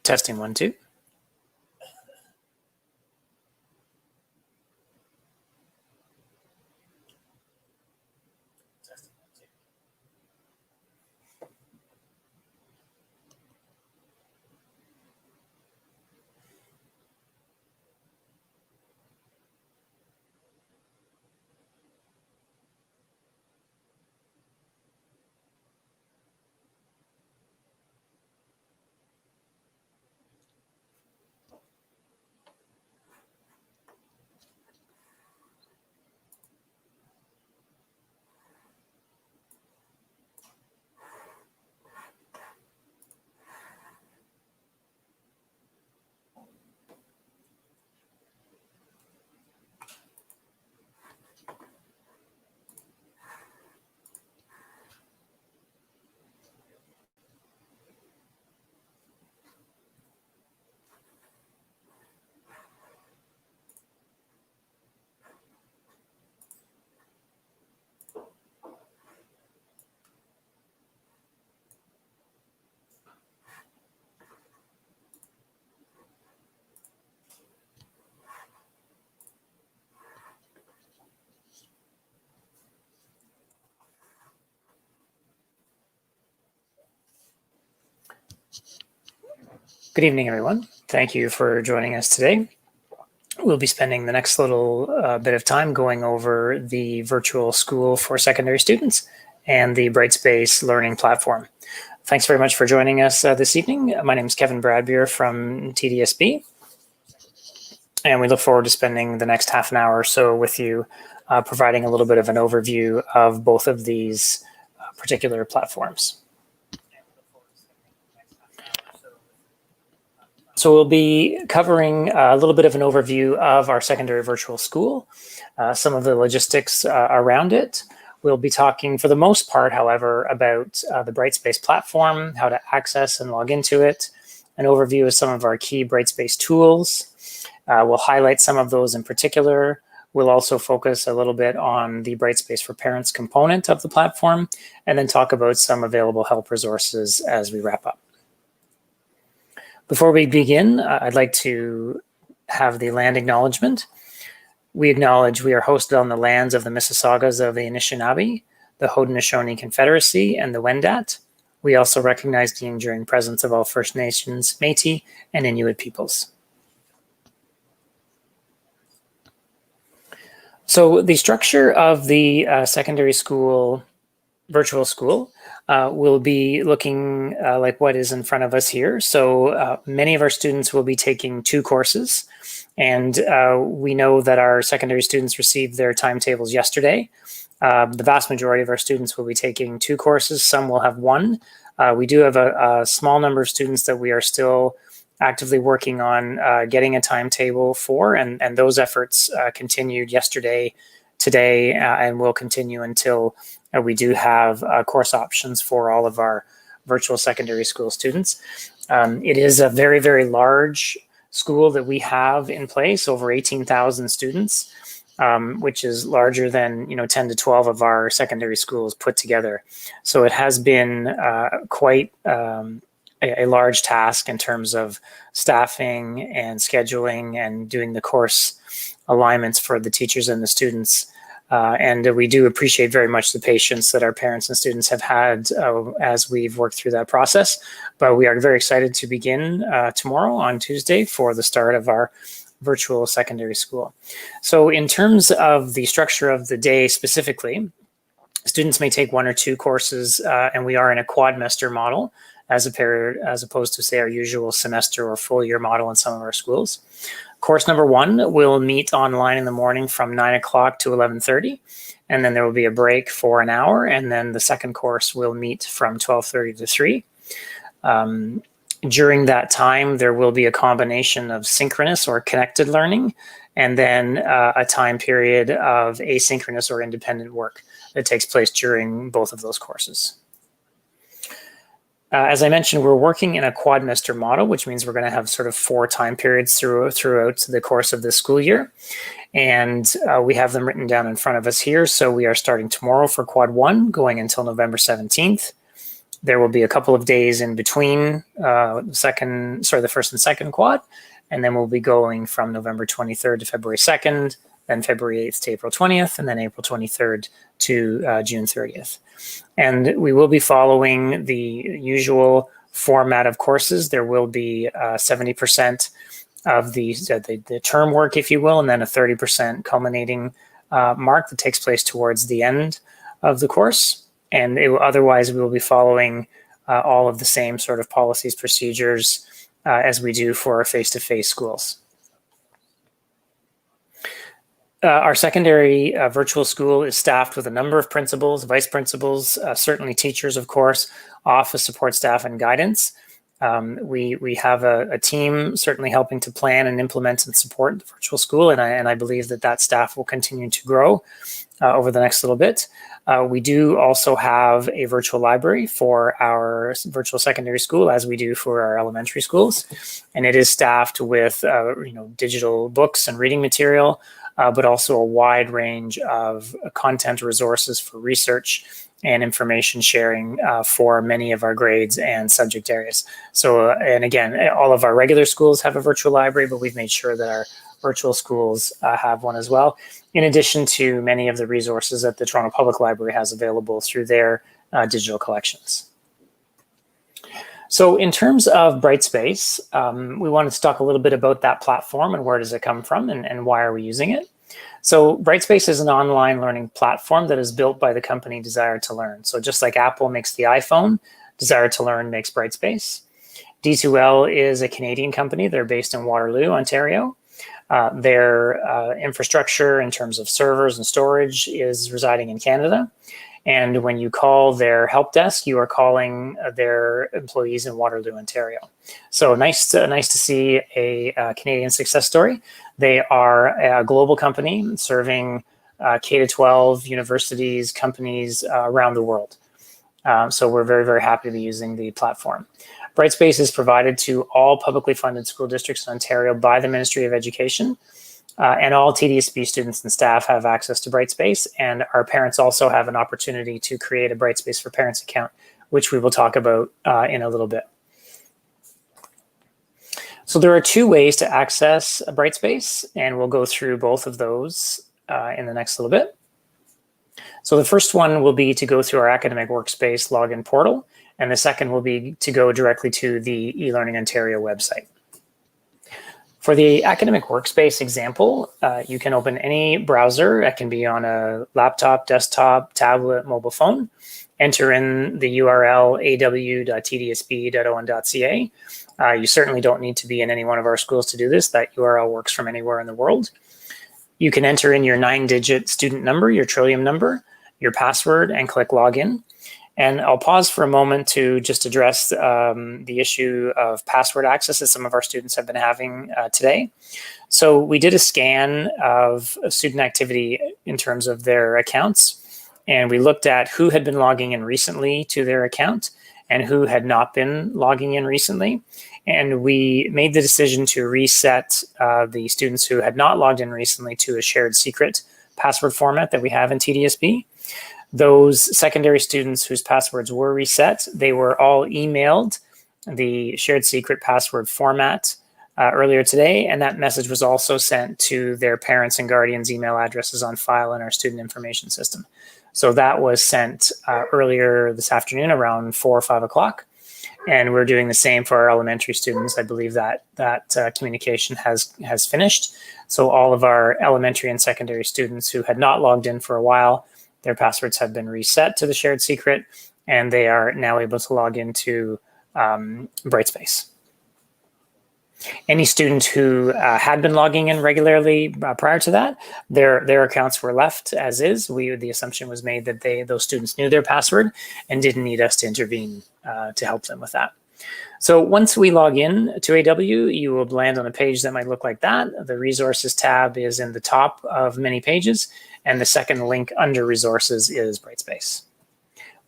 Testing 1, 2. Good evening, everyone. Thank you for joining us today. We'll be spending the next little bit of time going over the virtual school for secondary students and the Brightspace learning platform. Thanks very much for joining us this evening. My name is Kevin Bradbeer from TDSB, and we look forward to spending the next half an hour or so with you, providing a little bit of an overview of both of these particular platforms. So we'll be covering a little bit of an overview of our secondary virtual school, some of the logistics around it. We'll be talking for the most part, however, about the Brightspace platform, how to access and log into it, an overview of some of our key Brightspace tools. We'll highlight some of those in particular. We'll also focus a little bit on the Brightspace for Parents component of the platform, and then talk about some available help resources as we wrap up. Before we begin, I'd like to have the land acknowledgement. We acknowledge we are hosted on the lands of the Mississaugas of the Anishinaabe, the Haudenosaunee Confederacy, and the Wendat. We also recognize the enduring presence of all First Nations, Métis, and Inuit peoples. So the structure of the secondary school, virtual school, will be looking like what is in front of us here. So many of our students will be taking 2 courses, and we know that our secondary students received their timetables yesterday. The vast majority of our students will be taking 2 courses. Some will have 1. We do have a small number of students that we are still actively working on getting a timetable for, and those efforts continued yesterday, today, and will continue until we do have course options for all of our virtual secondary school students. It is a very, very large school that we have in place, over 18,000 students, which is larger than 10 to 12 of our secondary schools put together. So it has been quite a large task in terms of staffing and scheduling and doing the course alignments for the teachers and the students. And we do appreciate very much the patience that our parents and students have had as we've worked through that process. But we are very excited to begin tomorrow on Tuesday for the start of our virtual secondary school. So in terms of the structure of the day specifically, students may take 1 or 2 courses, and we are in a quadmester model as opposed to, say, our usual semester or full year model in some of our schools. Course number 1 will meet online in the morning from 9 o'clock to 11:30, and then there will be a break for an hour, and then the second course will meet from 12:30 to 3. During that time, there will be a combination of synchronous or connected learning, and then a time period of asynchronous or independent work that takes place during both of those courses. As I mentioned, we're working in a quadmester model, which means we're going to have sort of 4 time periods throughout the course of this school year. And we have them written down in front of us here. So we are starting tomorrow for quad 1, going until November 17th. There will be a couple of days in between the first and second quad. And then we'll be going from November 23rd to February 2nd, then February 8th to April 20th, and then April 23rd to June 30th. And we will be following the usual format of courses. There will be 70% of the term work, if you will, and then a 30% culminating mark that takes place towards the end of the course. And otherwise, we will be following all of the same sort of policies, procedures as we do for our face-to-face schools. Our secondary virtual school is staffed with a number of principals, vice principals, certainly teachers, of course, office support staff, and guidance. We have a team certainly helping to plan and implement and support the virtual school, and I believe that staff will continue to grow over the next little bit. We do also have a virtual library for our virtual secondary school, as we do for our elementary schools, and it is staffed with digital books and reading material, but also a wide range of content resources for research and information sharing for many of our grades and subject areas. So, and again, all of our regular schools have a virtual library, but we've made sure that our virtual schools have one as well, in addition to many of the resources that the Toronto Public Library has available through their digital collections. So in terms of Brightspace, we wanted to talk a little bit about that platform and where does it come from and why are we using it. So Brightspace is an online learning platform that is built by the company Desire to Learn. So just like Apple makes the iPhone, Desire to Learn makes Brightspace. D2L is a Canadian company. They're based in Waterloo, Ontario. Their infrastructure in terms of servers and storage is residing in Canada. And when you call their help desk, you are calling their employees in Waterloo, Ontario. So nice to see a Canadian success story. They are a global company serving K-12 universities, companies around the world. So we're very, very happy to be using the platform. Brightspace is provided to all publicly funded school districts in Ontario by the Ministry of Education. And all TDSB students and staff have access to Brightspace, and our parents also have an opportunity to create a Brightspace for Parents account, which we will talk about in a little bit. So there are two ways to access a Brightspace, and we'll go through both of those in the next little bit. So the first one will be to go through our Academic Workspace login portal, and the second will be to go directly to the eLearning Ontario website. For the Academic Workspace example, you can open any browser. It can be on a laptop, desktop, tablet, mobile phone. Enter in the URL aw.tdsb.on.ca. You certainly don't need to be in any one of our schools to do this. That URL works from anywhere in the world. You can enter in your 9-digit student number, your Trillium number, your password, and click Login. And I'll pause for a moment to just address the issue of password access that some of our students have been having today. So we did a scan of student activity in terms of their accounts, and we looked at who had been logging in recently to their account and who had not been logging in recently. And we made the decision to reset the students who had not logged in recently to a shared secret password format that we have in TDSB. Those secondary students whose passwords were reset, they were all emailed the shared secret password format earlier today, and that message was also sent to their parents' and guardians' email addresses on file in our student information system. So that was sent earlier this afternoon around 4 or 5 o'clock, and we're doing the same for our elementary students. I believe that communication has finished. So all of our elementary and secondary students who had not logged in for a while, their passwords have been reset to the shared secret, and they are now able to log into Brightspace. Any student who had been logging in regularly prior to that, their accounts were left as is. The assumption was made that those students knew their password and didn't need us to intervene to help them with that. So once we log in to AW, you will land on a page that might look like that. The Resources tab is in the top of many pages, and the second link under Resources is Brightspace.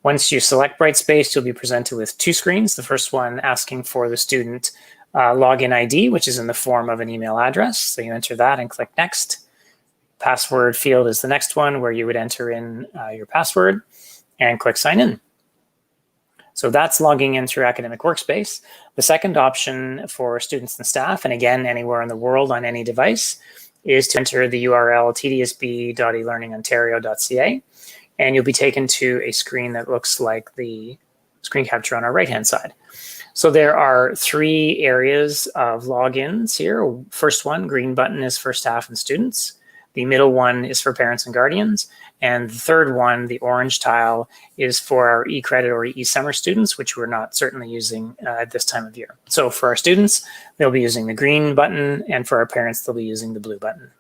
Once you select Brightspace, you'll be presented with two screens. The first one asking for the student login ID, which is in the form of an email address. So you enter that and click Next. Password field is the next one where you would enter in your password and click Sign In. So that's logging in through Academic Workspace. The second option for students and staff, and again, anywhere in the world on any device, is to enter the URL tdsb.elearningontario.ca, and you'll be taken to a screen that looks like the screen capture on our right-hand side. So there are three areas of logins here. First one, green button, is for staff and students. The middle one is for parents and guardians. And the third one, the orange tile, is for our e-credit or e-summer students, which we're not certainly using at this time of year. So for our students, they'll be using the green button, and for our parents, they'll be using the blue button.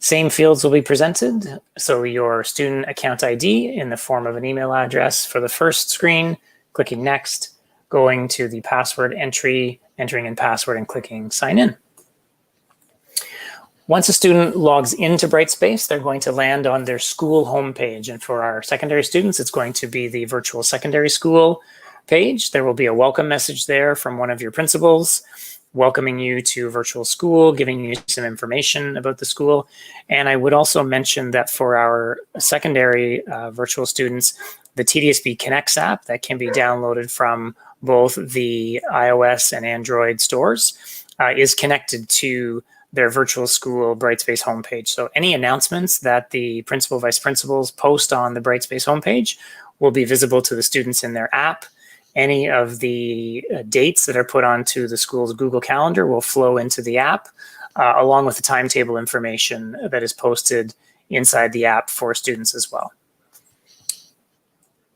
Same fields will be presented. So your student account ID in the form of an email address for the first screen, clicking Next, going to the password entry, entering in password, and clicking Sign In. Once a student logs into Brightspace, they're going to land on their school homepage. And for our secondary students, it's going to be the virtual secondary school page. There will be a welcome message there from one of your principals, welcoming you to virtual school, giving you some information about the school. And I would also mention that for our secondary virtual students, the TDSB Connects app that can be downloaded from both the iOS and Android stores is connected to their virtual school Brightspace homepage. So any announcements that the principal, vice principals post on the Brightspace homepage will be visible to the students in their app. Any of the dates that are put onto the school's Google Calendar will flow into the app, along with the timetable information that is posted inside the app for students as well.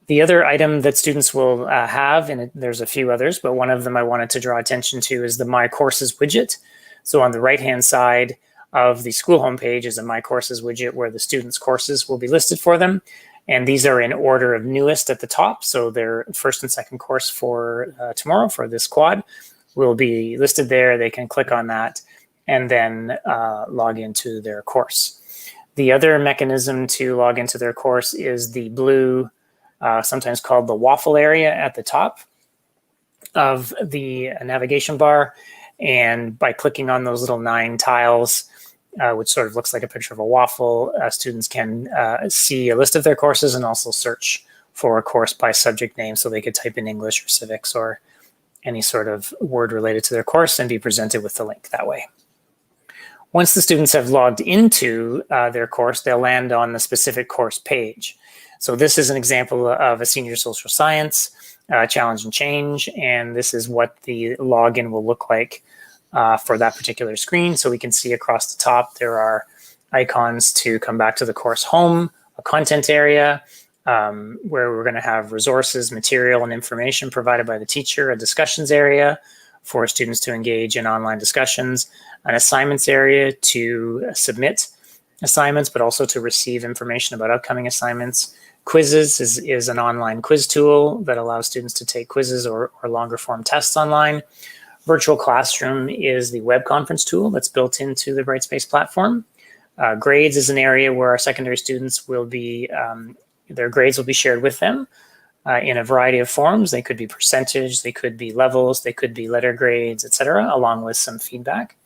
The other item that students will have, and there's a few others, but one of them I wanted to draw attention to is the My Courses widget. So on the right-hand side of the school homepage is a My Courses widget where the students' courses will be listed for them. And these are in order of newest at the top. So their first and second course for tomorrow for this quad will be listed there. They can click on that and then log into their course. The other mechanism to log into their course is the blue, sometimes called the waffle area at the top of the navigation bar. And by clicking on those little 9 tiles, which sort of looks like a picture of a waffle. Students can see a list of their courses and also search for a course by subject name, so they could type in English or civics or any sort of word related to their course and be presented with the link that way. Once the students have logged into their course, they'll land on the specific course page. So this is an example of a senior social science challenge and change, and this is what the login will look like for that particular screen. So we can see across the top there are icons to come back to the course home, a content area, where we're going to have resources, material, and information provided by the teacher, a discussions area for students to engage in online discussions, an assignments area to submit assignments, but also to receive information about upcoming assignments. Quizzes is an online quiz tool that allows students to take quizzes or longer form tests online. Virtual Classroom is the web conference tool that's built into the Brightspace platform. Grades is an area where our secondary students will be, their grades will be shared with them in a variety of forms. They could be percentage, they could be levels, they could be letter grades, etc., along with some feedback.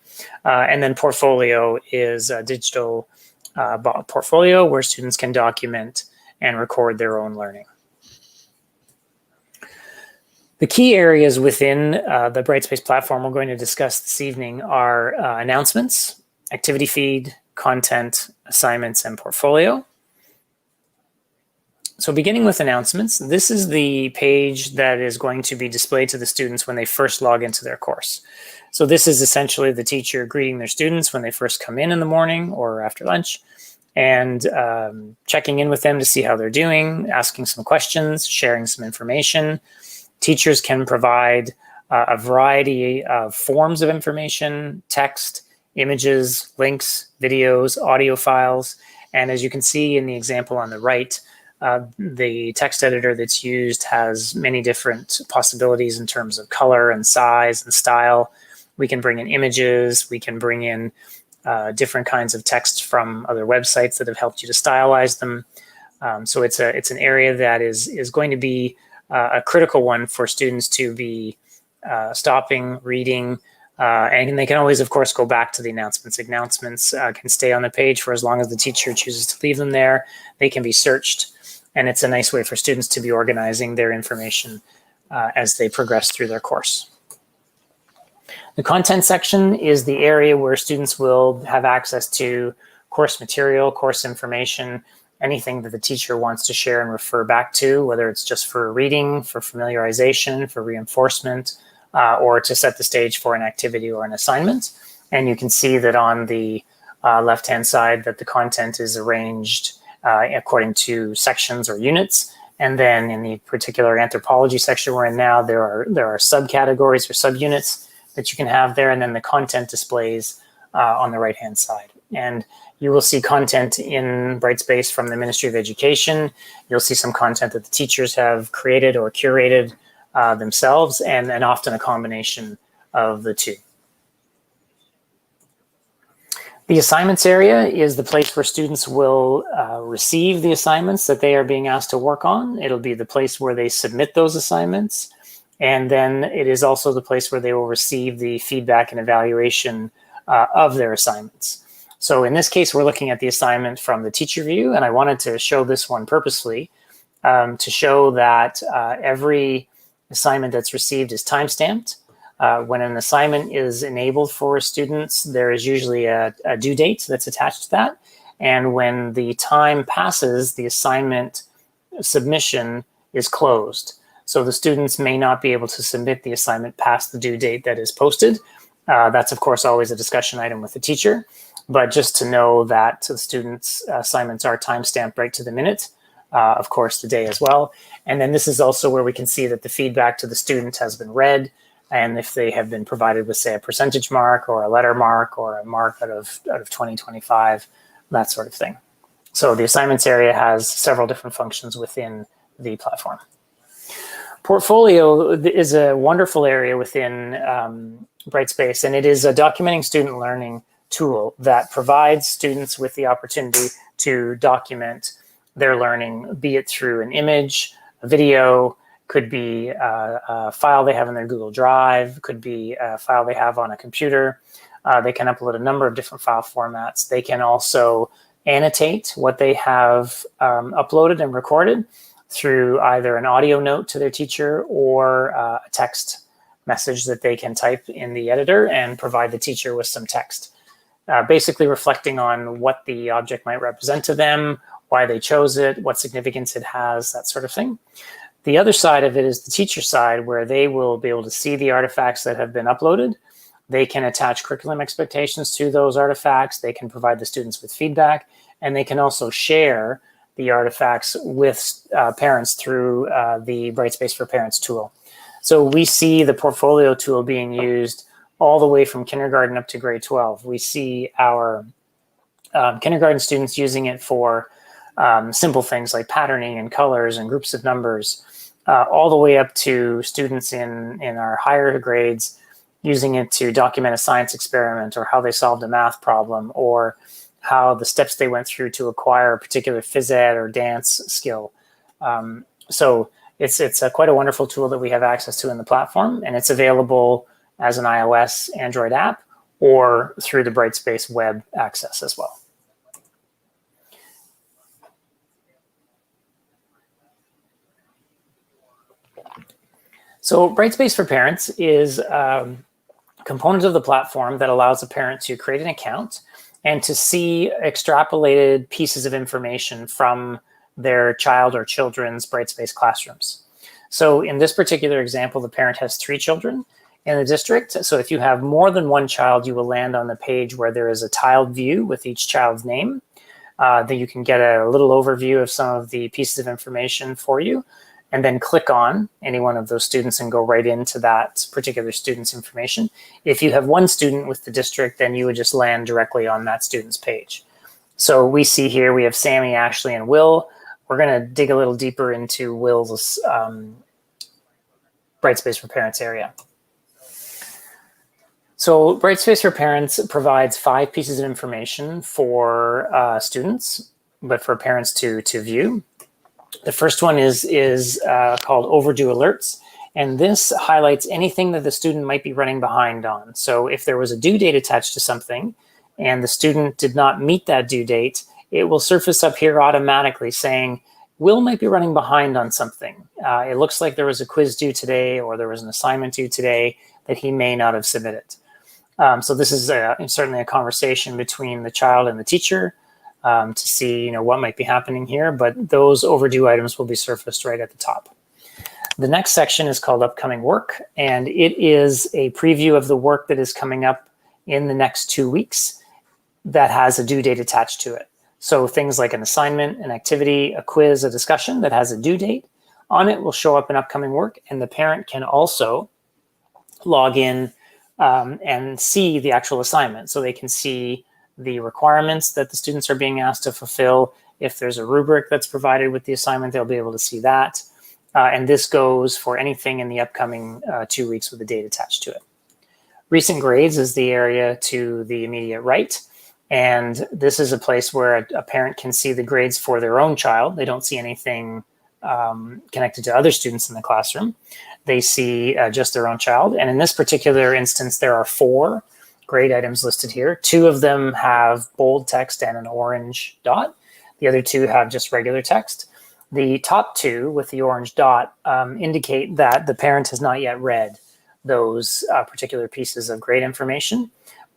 And then Portfolio is a digital portfolio where students can document and record their own learning. The key areas within the Brightspace platform we're going to discuss this evening are announcements, activity feed, content, assignments, and portfolio. So beginning with announcements, this is the page that is going to be displayed to the students when they first log into their course. So this is essentially the teacher greeting their students when they first come in the morning or after lunch, and checking in with them to see how they're doing, asking some questions, sharing some information. Teachers can provide a variety of forms of information, text, images, links, videos, audio files. And as you can see in the example on the right, the text editor that's used has many different possibilities in terms of color and size and style. We can bring in images, we can bring in different kinds of text from other websites that have helped you to stylize them. So it's an area that is going to be a critical one for students to be stopping, reading, and they can always, of course, go back to the announcements. Announcements can stay on the page for as long as the teacher chooses to leave them there. They can be searched, and it's a nice way for students to be organizing their information as they progress through their course. The content section is the area where students will have access to course material, course information, anything that the teacher wants to share and refer back to, whether it's just for reading, for familiarization, for reinforcement, or to set the stage for an activity or an assignment. And you can see that on the left-hand side that the content is arranged according to sections or units. And then in the particular anthropology section we're in now, there are subcategories or subunits that you can have there, and then the content displays on the right-hand side. And you will see content in Brightspace from the Ministry of Education. You'll see some content that the teachers have created or curated themselves, and often a combination of the two. The assignments area is the place where students will receive the assignments that they are being asked to work on. It'll be the place where they submit those assignments. And then it is also the place where they will receive the feedback and evaluation of their assignments. So in this case, we're looking at the assignment from the teacher view, and I wanted to show this one purposely to show that every assignment that's received is timestamped. When an assignment is enabled for students, there is usually a due date that's attached to that. And when the time passes, the assignment submission is closed. So the students may not be able to submit the assignment past the due date that is posted. That's, of course, always a discussion item with the teacher. But just to know that the students' assignments are timestamped right to the minute, of course, the day as well. And then this is also where we can see that the feedback to the student has been read, and if they have been provided with, say, a percentage mark or a letter mark or a mark out of 20, 25, that sort of thing. So the assignments area has several different functions within the platform. Portfolio is a wonderful area within Brightspace, and it is a documenting student learning tool that provides students with the opportunity to document their learning, be it through an image, a video, could be a file they have in their Google Drive, could be a file they have on a computer. They can upload a number of different file formats. They can also annotate what they have uploaded and recorded through either an audio note to their teacher or a text message that they can type in the editor and provide the teacher with some text, basically reflecting on what the object might represent to them, why they chose it, what significance it has, that sort of thing. The other side of it is the teacher side, where they will be able to see the artifacts that have been uploaded. They can attach curriculum expectations to those artifacts. They can provide the students with feedback, and they can also share the artifacts with parents through the Brightspace for Parents tool. So we see the portfolio tool being used all the way from kindergarten up to grade 12. We see our kindergarten students using it for simple things like patterning and colors and groups of numbers, all the way up to students in our higher grades using it to document a science experiment or how they solved a math problem or how the steps they went through to acquire a particular phys ed or dance skill. So it's quite a wonderful tool that we have access to in the platform, and it's available as an iOS, Android app, or through the Brightspace web access as well. So Brightspace for Parents is a component of the platform that allows a parent to create an account and to see extrapolated pieces of information from their child or children's Brightspace classrooms. So in this particular example, the parent has 3 children in the district. So if you have more than one child, you will land on the page where there is a tiled view with each child's name. Then you can get a little overview of some of the pieces of information for you, and then click on any one of those students and go right into that particular student's information. If you have one student with the district, then you would just land directly on that student's page. So we see here we have Sammy, Ashley, and Will. We're going to dig a little deeper into Will's Brightspace for Parents area. So Brightspace for Parents provides 5 pieces of information for students, but for parents to view. The first one is called Overdue Alerts, and this highlights anything that the student might be running behind on. So if there was a due date attached to something and the student did not meet that due date, it will surface up here automatically saying, Will might be running behind on something. It looks like there was a quiz due today or there was an assignment due today that he may not have submitted. So this is certainly a conversation between the child and the teacher to see what might be happening here, but those overdue items will be surfaced right at the top. The next section is called Upcoming Work, and it is a preview of the work that is coming up in the next 2 weeks that has a due date attached to it. So things like an assignment, an activity, a quiz, a discussion that has a due date on it will show up in upcoming work, and the parent can also log in and see the actual assignment. So they can see the requirements that the students are being asked to fulfill. If there's a rubric that's provided with the assignment, they'll be able to see that. And this goes for anything in the upcoming 2 weeks with a date attached to it. Recent grades is the area to the immediate right. And this is a place where a parent can see the grades for their own child. They don't see anything connected to other students in the classroom. They see just their own child. And in this particular instance, there are 4 grade items listed here. 2 of them have bold text and an orange dot. The other 2 have just regular text. The top 2 with the orange dot indicate that the parent has not yet read those particular pieces of grade information.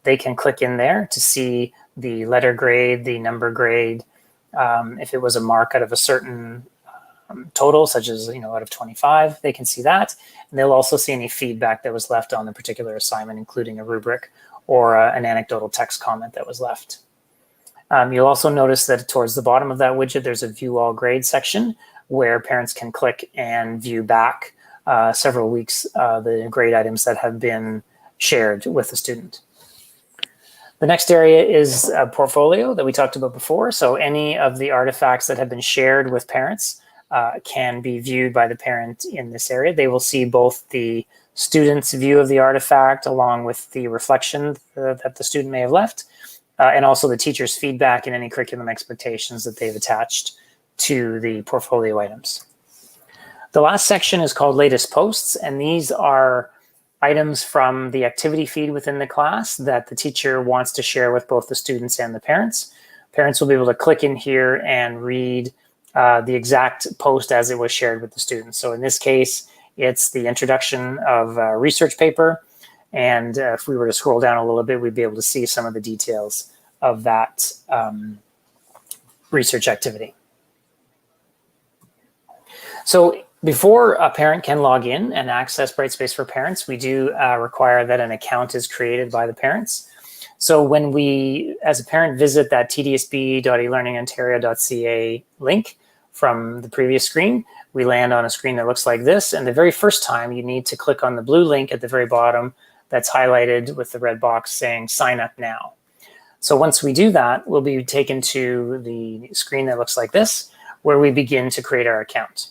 They can click in there to see the letter grade, the number grade, if it was a mark out of a certain total, such as out of 25, they can see that. And they'll also see any feedback that was left on the particular assignment, including a rubric or an anecdotal text comment that was left. You'll also notice that towards the bottom of that widget, there's a View All Grades section where parents can click and view back several weeks the grade items that have been shared with the student. The next area is a portfolio that we talked about before. So any of the artifacts that have been shared with parents can be viewed by the parent in this area. They will see both the student's view of the artifact along with the reflection that the student may have left, and also the teacher's feedback and any curriculum expectations that they've attached to the portfolio items. The last section is called Latest Posts, and these are items from the activity feed within the class that the teacher wants to share with both the students and the parents. Parents will be able to click in here and read the exact post as it was shared with the students. So in this case, it's the introduction of a research paper. And if we were to scroll down a little bit, we'd be able to see some of the details of that research activity. So before a parent can log in and access Brightspace for Parents, we do require that an account is created by the parents. So when we, as a parent, visit that tdsb.elearningontario.ca link from the previous screen, we land on a screen that looks like this. And the very first time, you need to click on the blue link at the very bottom that's highlighted with the red box saying sign up now. So once we do that, we'll be taken to the screen that looks like this, where we begin to create our account.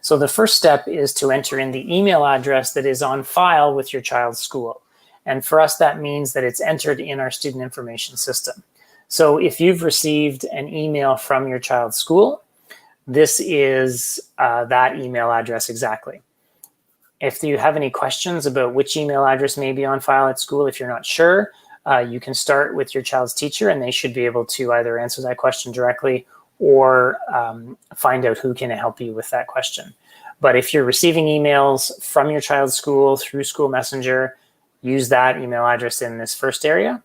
So the first step is to enter in the email address that is on file with your child's school. And for us, that means that it's entered in our student information system. So if you've received an email from your child's school, this is that email address exactly. If you have any questions about which email address may be on file at school, if you're not sure, you can start with your child's teacher and they should be able to either answer that question directly or find out who can help you with that question. But if you're receiving emails from your child's school through School Messenger, use that email address in this first area.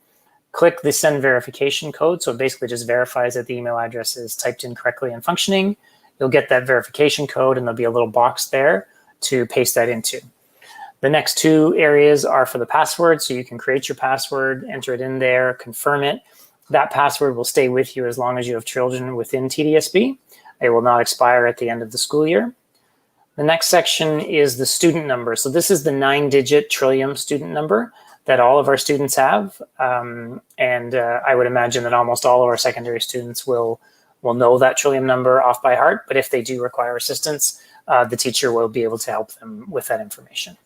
Click the send verification code. So it basically just verifies that the email address is typed in correctly and functioning. You'll get that verification code and there'll be a little box there to paste that into. The next two areas are for the password. So you can create your password, enter it in there, confirm it. That password will stay with you as long as you have children within TDSB. It will not expire at the end of the school year. The next section is the student number. So this is the 9-digit Trillium student number that all of our students have. I would imagine that almost all of our secondary students will know that Trillium number off by heart. But if they do require assistance, the teacher will be able to help them with that information.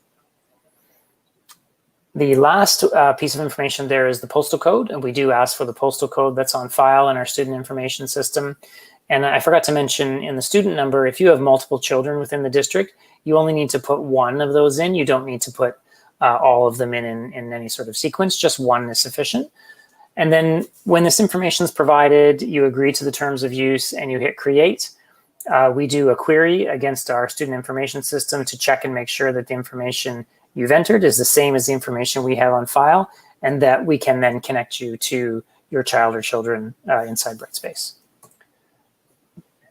The last piece of information there is the postal code, and we do ask for the postal code that's on file in our student information system. And I forgot to mention in the student number, if you have multiple children within the district, you only need to put one of those in. You don't need to put all of them in any sort of sequence, just one is sufficient. And then when this information is provided, you agree to the terms of use and you hit create. We do a query against our student information system to check and make sure that the information you've entered is the same as the information we have on file, and that we can then connect you to your child or children inside Brightspace.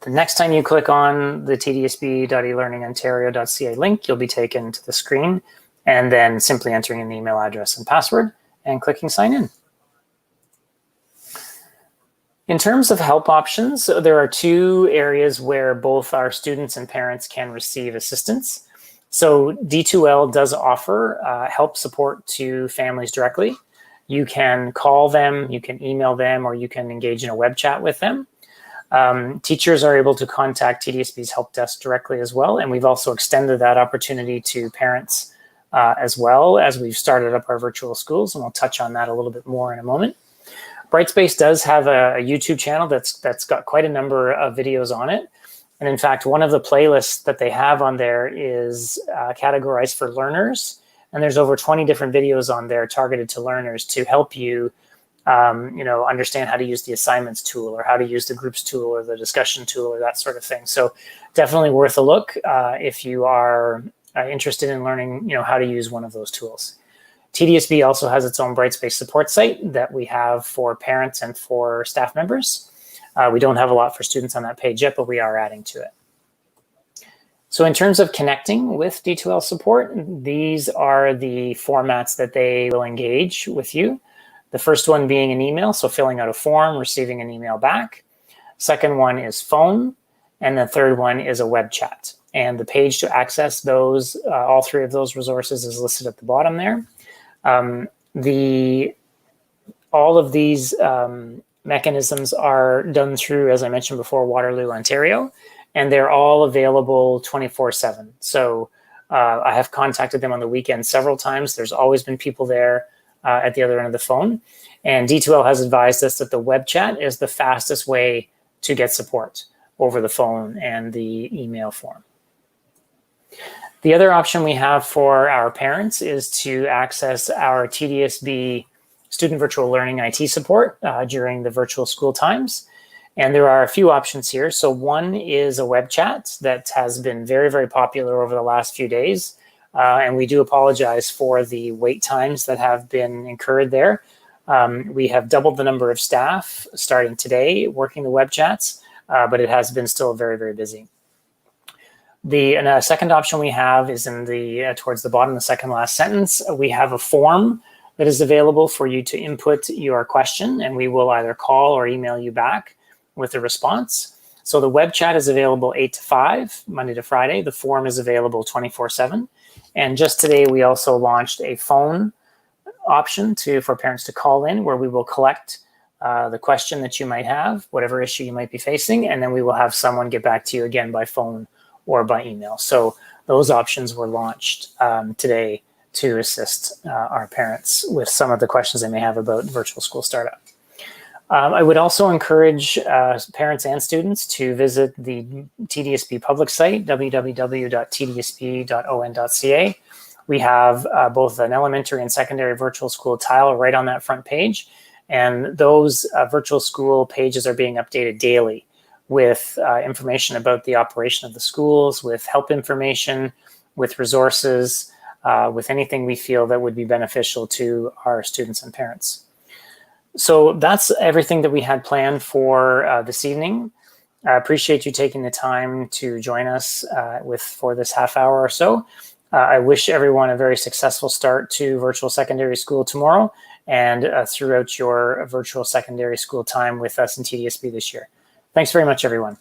The next time you click on the tdsb.elearningontario.ca link, you'll be taken to the screen and then simply entering an email address and password and clicking sign in. In terms of help options, there are two areas where both our students and parents can receive assistance. So D2L does offer help support to families directly. You can call them, you can email them, or you can engage in a web chat with them. Teachers are able to contact TDSB's help desk directly as well. And we've also extended that opportunity to parents as well as we've started up our virtual schools. And we'll touch on that a little bit more in a moment. Brightspace does have a YouTube channel that's got quite a number of videos on it. And in fact, one of the playlists that they have on there is categorized for learners. And there's over 20 different videos on there targeted to learners to help you, understand how to use the assignments tool or how to use the groups tool or the discussion tool or that sort of thing. So definitely worth a look if you are interested in learning, how to use one of those tools. TDSB also has its own Brightspace support site that we have for parents and for staff members. We don't have a lot for students on that page yet, but we are adding to it. So in terms of connecting with D2L support, these are the formats that they will engage with you. The first one being an email, so filling out a form, receiving an email back. Second one is phone, and the third one is a web chat. And the page to access those, all three of those resources is listed at the bottom there. All of these mechanisms are done through, as I mentioned before, Waterloo, Ontario, and they're all available 24/7. So I have contacted them on the weekend several times. There's always been people there at the other end of the phone. And D2L has advised us that the web chat is the fastest way to get support over the phone and the email form. The other option we have for our parents is to access our TDSB Student Virtual Learning IT support during the virtual school times. And there are a few options here. So one is a web chat that has been very, very popular over the last few days. And we do apologize for the wait times that have been incurred there. We have doubled the number of staff starting today working the web chats, but it has been still very, very busy. The second option we have is in the towards the bottom, the second last sentence. We have a form that is available for you to input your question, and we will either call or email you back with a response. So the web chat is available 8 to 5, Monday to Friday. The form is available 24/7. And just today, we also launched a phone option for parents to call in, where we will collect the question that you might have, whatever issue you might be facing, and then we will have someone get back to you again by phone or by email. So those options were launched today to assist our parents with some of the questions they may have about virtual school startup. I would also encourage parents and students to visit the TDSB public site, www.tdsb.on.ca. We have both an elementary and secondary virtual school tile right on that front page. And those virtual school pages are being updated daily with information about the operation of the schools, with help information, with resources, with anything we feel that would be beneficial to our students and parents. So that's everything that we had planned for this evening. I appreciate you taking the time to join us for this half hour or so. I wish everyone a very successful start to virtual secondary school tomorrow and throughout your virtual secondary school time with us in TDSB this year. Thanks very much, everyone.